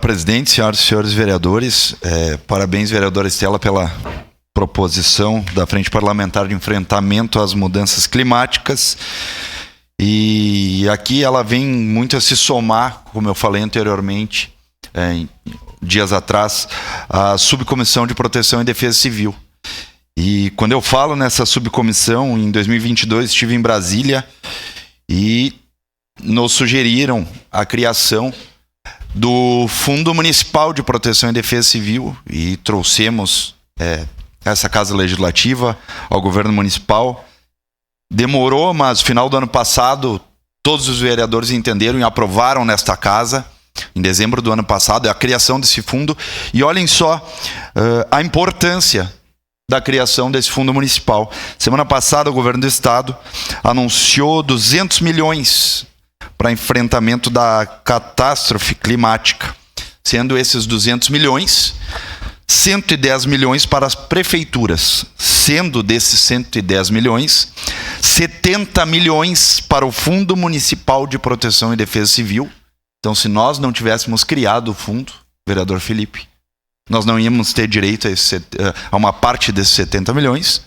Presidente, senhoras e senhores vereadores, parabéns, vereadora Estela, pela proposição da Frente Parlamentar de Enfrentamento às Mudanças Climáticas. E aqui ela vem muito a se somar, como eu falei anteriormente, dias atrás, à Subcomissão de Proteção e Defesa Civil. E quando eu falo nessa subcomissão, em 2022 estive em Brasília e nos sugeriram a criação do Fundo Municipal de Proteção e Defesa Civil e trouxemos essa Casa Legislativa ao governo municipal. Demorou, mas no final do ano passado todos os vereadores entenderam e aprovaram nesta casa, em dezembro do ano passado, a criação desse fundo. E olhem só a importância da criação desse fundo municipal. Semana passada o governo do estado anunciou 200 milhões para enfrentamento da catástrofe climática, sendo esses 200 milhões, 110 milhões para as prefeituras, sendo desses 110 milhões, 70 milhões para o Fundo Municipal de Proteção e Defesa Civil. Então, se nós não tivéssemos criado o fundo, vereador Felipe, nós não íamos ter direito a uma parte desses 70 milhões,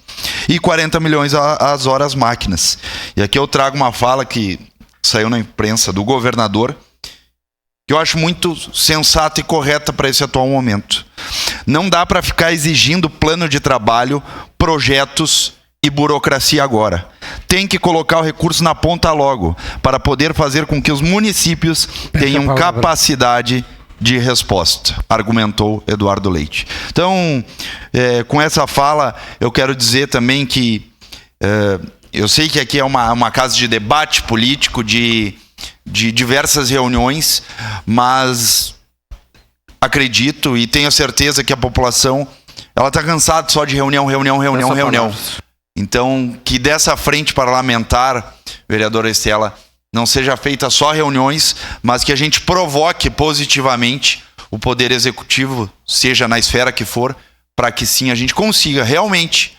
e 40 milhões às horas máquinas. E aqui eu trago uma fala que saiu na imprensa do governador, que eu acho muito sensata e correta para esse atual momento. Não dá para ficar exigindo plano de trabalho, projetos e burocracia agora. Tem que colocar o recurso na ponta logo, para poder fazer com que os municípios tenham capacidade de resposta, argumentou Eduardo Leite. Então, com essa fala, eu quero dizer também que eu sei que aqui é uma casa de debate político, de diversas reuniões, mas acredito e tenho certeza que a população ela está cansada só de reunião. Então, que dessa frente parlamentar, vereadora Estela, não seja feita só reuniões, mas que a gente provoque positivamente o Poder Executivo, seja na esfera que for, para que sim a gente consiga realmente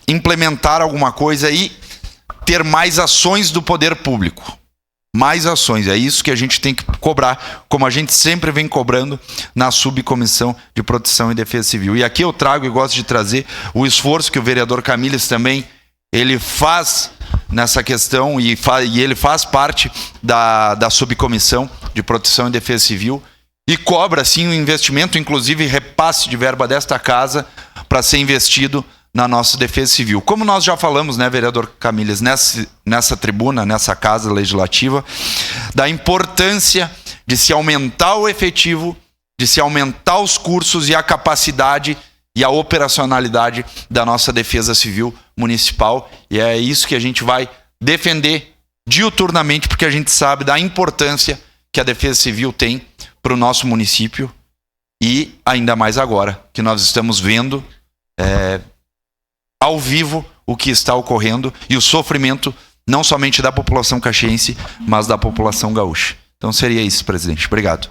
implementar alguma coisa e ter mais ações do poder público. Mais ações, é isso que a gente tem que cobrar, como a gente sempre vem cobrando na Subcomissão de Proteção e Defesa Civil. E aqui eu trago e gosto de trazer o esforço que o vereador Camilles também ele faz nessa questão e ele faz parte da Subcomissão de Proteção e Defesa Civil e cobra sim um investimento, inclusive repasse de verba desta casa para ser investido na nossa Defesa Civil. Como nós já falamos, né, vereador Camilles, nessa tribuna, nessa Casa Legislativa, da importância de se aumentar o efetivo, de se aumentar os cursos e a capacidade e a operacionalidade da nossa Defesa Civil Municipal. E é isso que a gente vai defender diuturnamente, porque a gente sabe da importância que a Defesa Civil tem para o nosso município e ainda mais agora, que nós estamos vendo ao vivo o que está ocorrendo e o sofrimento não somente da população caxiense, mas da população gaúcha. Então seria isso, presidente. Obrigado.